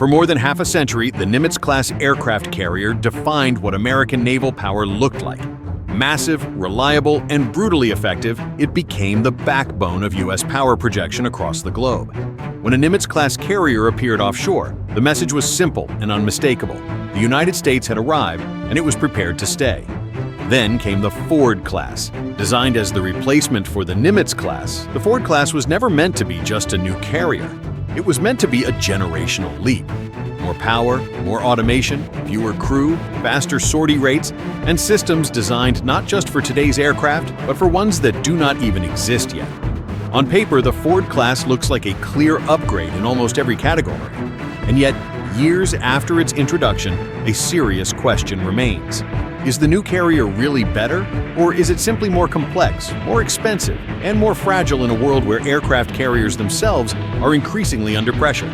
For more than half a century, the Nimitz-class aircraft carrier defined what American naval power looked like. Massive, reliable, and brutally effective, it became the backbone of U.S. power projection across the globe. When a Nimitz-class carrier appeared offshore, the message was simple and unmistakable. The United States had arrived, and it was prepared to stay. Then came the Ford-class. Designed as the replacement for the Nimitz-class, the Ford-class was never meant to be just a new carrier. It was meant to be a generational leap. More power, more automation, fewer crew, faster sortie rates, and systems designed not just for today's aircraft, but for ones that do not even exist yet. On paper, the Ford-class looks like a clear upgrade in almost every category. And yet, years after its introduction, a serious question remains. Is the new carrier really better, or is it simply more complex, more expensive, and more fragile in a world where aircraft carriers themselves are increasingly under pressure?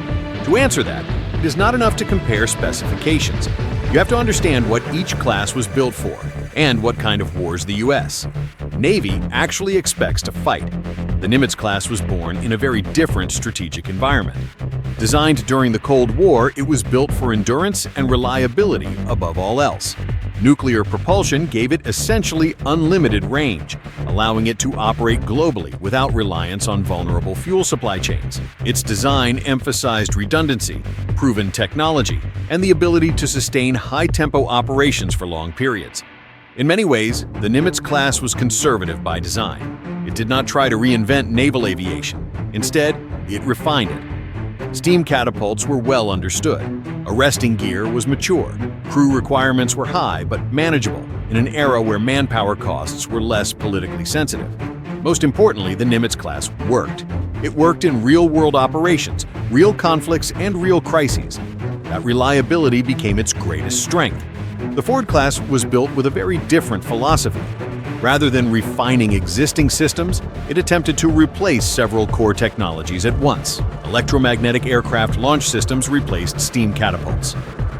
To answer that, it is not enough to compare specifications. You have to understand what each class was built for and what kind of wars the U.S. Navy actually expects to fight. The Nimitz-class was born in a very different strategic environment. Designed during the Cold War, it was built for endurance and reliability above all else. Nuclear propulsion gave it essentially unlimited range, allowing it to operate globally without reliance on vulnerable fuel supply chains. Its design emphasized redundancy, proven technology, and the ability to sustain high-tempo operations for long periods. In many ways, the Nimitz-class was conservative by design. It did not try to reinvent naval aviation. Instead, it refined it. Steam catapults were well understood. Arresting gear was mature. Crew requirements were high but manageable in an era where manpower costs were less politically sensitive. Most importantly, the Nimitz-class worked. It worked in real-world operations, real conflicts, and real crises. That reliability became its greatest strength. The Ford-class was built with a very different philosophy. Rather than refining existing systems, it attempted to replace several core technologies at once. Electromagnetic aircraft launch systems replaced steam catapults.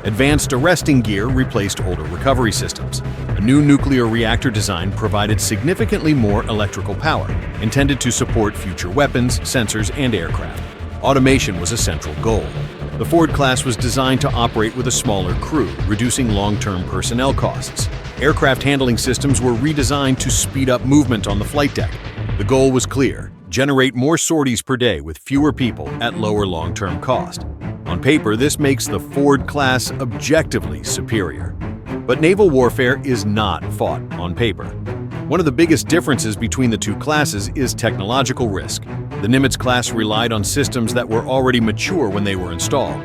Advanced arresting gear replaced older recovery systems. A new nuclear reactor design provided significantly more electrical power, intended to support future weapons, sensors, and aircraft. Automation was a central goal. The Ford-class was designed to operate with a smaller crew, reducing long-term personnel costs. Aircraft handling systems were redesigned to speed up movement on the flight deck. The goal was clear: generate more sorties per day with fewer people at lower long-term cost. On paper, this makes the Ford-class objectively superior. But naval warfare is not fought on paper. One of the biggest differences between the two classes is technological risk. The Nimitz-class relied on systems that were already mature when they were installed.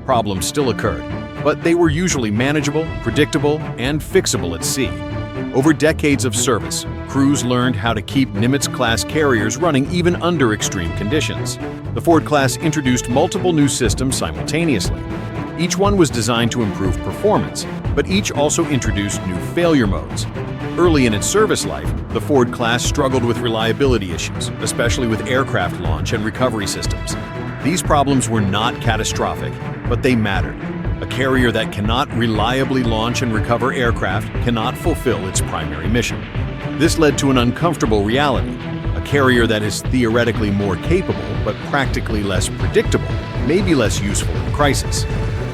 Problems still occurred, but they were usually manageable, predictable, and fixable at sea. Over decades of service, crews learned how to keep Nimitz-class carriers running even under extreme conditions. The Ford-class introduced multiple new systems simultaneously. Each one was designed to improve performance, but each also introduced new failure modes. Early in its service life, the Ford-class struggled with reliability issues, especially with aircraft launch and recovery systems. These problems were not catastrophic, but they mattered. A carrier that cannot reliably launch and recover aircraft cannot fulfill its primary mission. This led to an uncomfortable reality. A carrier that is theoretically more capable but practically less predictable may be less useful in crisis.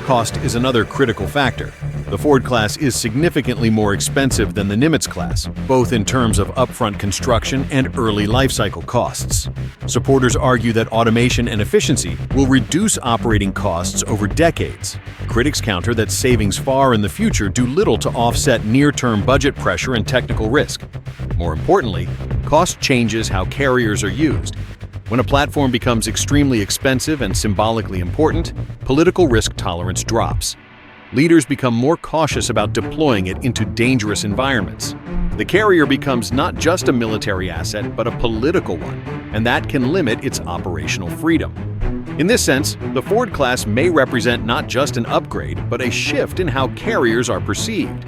Cost is another critical factor. The Ford-class is significantly more expensive than the Nimitz-class, both in terms of upfront construction and early lifecycle costs. Supporters argue that automation and efficiency will reduce operating costs over decades. Critics counter that savings far in the future do little to offset near-term budget pressure and technical risk. More importantly, cost changes how carriers are used. When a platform becomes extremely expensive and symbolically important, political risk tolerance drops. Leaders become more cautious about deploying it into dangerous environments. The carrier becomes not just a military asset, but a political one, and that can limit its operational freedom. In this sense, the Ford-class may represent not just an upgrade, but a shift in how carriers are perceived.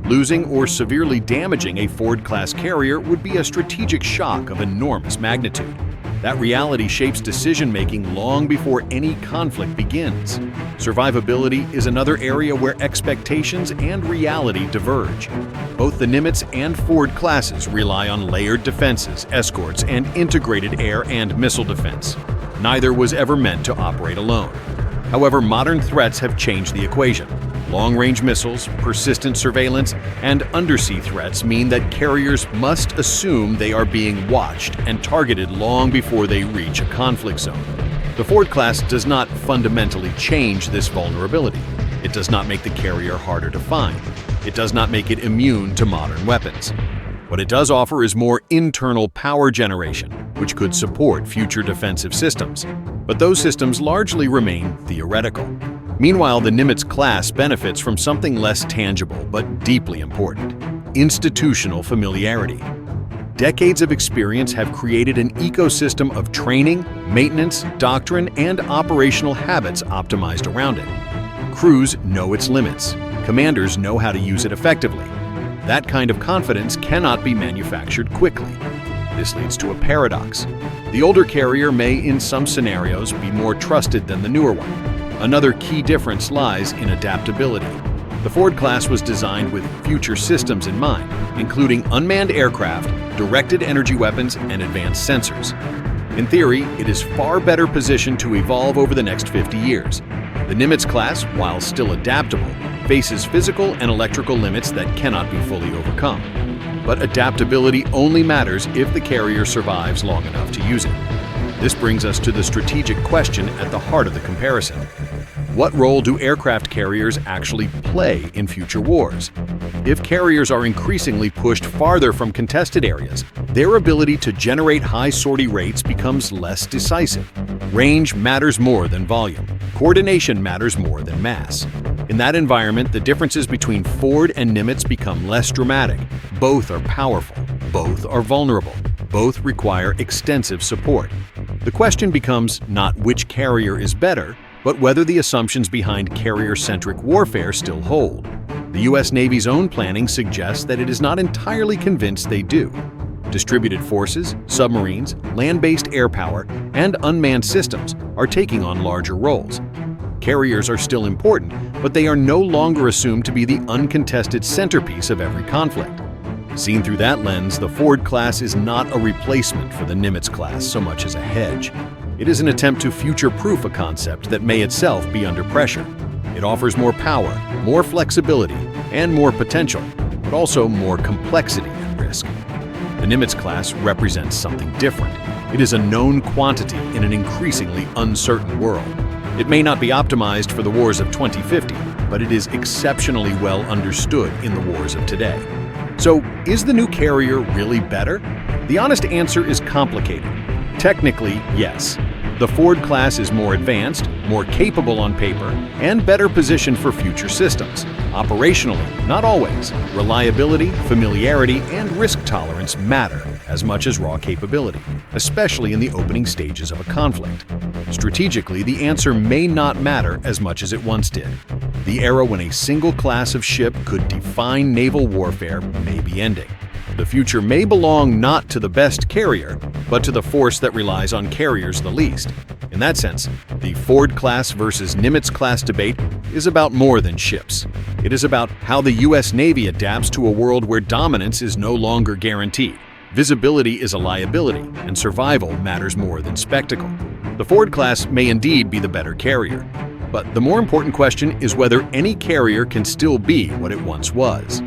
Losing or severely damaging a Ford-class carrier would be a strategic shock of enormous magnitude. That reality shapes decision-making long before any conflict begins. Survivability is another area where expectations and reality diverge. Both the Nimitz and Ford classes rely on layered defenses, escorts, and integrated air and missile defense. Neither was ever meant to operate alone. However, modern threats have changed the equation. Long-range missiles, persistent surveillance, and undersea threats mean that carriers must assume they are being watched and targeted long before they reach a conflict zone. The Ford-class does not fundamentally change this vulnerability. It does not make the carrier harder to find. It does not make it immune to modern weapons. What it does offer is more internal power generation, which could support future defensive systems. But those systems largely remain theoretical. Meanwhile, the Nimitz-class benefits from something less tangible but deeply important: institutional familiarity. Decades of experience have created an ecosystem of training, maintenance, doctrine, and operational habits optimized around it. Crews know its limits. Commanders know how to use it effectively. That kind of confidence cannot be manufactured quickly. This leads to a paradox. The older carrier may, in some scenarios, be more trusted than the newer one. Another key difference lies in adaptability. The Ford-class was designed with future systems in mind, including unmanned aircraft, directed energy weapons, and advanced sensors. In theory, it is far better positioned to evolve over the next 50 years. The Nimitz-class, while still adaptable, faces physical and electrical limits that cannot be fully overcome. But adaptability only matters if the carrier survives long enough to use it. This brings us to the strategic question at the heart of the comparison. What role do aircraft carriers actually play in future wars? If carriers are increasingly pushed farther from contested areas, their ability to generate high sortie rates becomes less decisive. Range matters more than volume. Coordination matters more than mass. In that environment, the differences between Ford and Nimitz become less dramatic. Both are powerful. Both are vulnerable. Both require extensive support. The question becomes not which carrier is better, but whether the assumptions behind carrier-centric warfare still hold. The U.S. Navy's own planning suggests that it is not entirely convinced they do. Distributed forces, submarines, land-based air power, and unmanned systems are taking on larger roles. Carriers are still important, but they are no longer assumed to be the uncontested centerpiece of every conflict. Seen through that lens, the Ford-class is not a replacement for the Nimitz-class so much as a hedge. It is an attempt to future-proof a concept that may itself be under pressure. It offers more power, more flexibility, and more potential, but also more complexity and risk. The Nimitz-class represents something different. It is a known quantity in an increasingly uncertain world. It may not be optimized for the wars of 2050, but it is exceptionally well understood in the wars of today. So, is the new carrier really better? The honest answer is complicated. Technically, yes. The Ford-class is more advanced, more capable on paper, and better positioned for future systems. Operationally, not always. Reliability, familiarity, and risk tolerance matter as much as raw capability, especially in the opening stages of a conflict. Strategically, the answer may not matter as much as it once did. The era when a single class of ship could define naval warfare may be ending. The future may belong not to the best carrier, but to the force that relies on carriers the least. In that sense, the Ford-class versus Nimitz-class debate is about more than ships. It is about how the U.S. Navy adapts to a world where dominance is no longer guaranteed. Visibility is a liability, and survival matters more than spectacle. The Ford-class may indeed be the better carrier, but the more important question is whether any carrier can still be what it once was.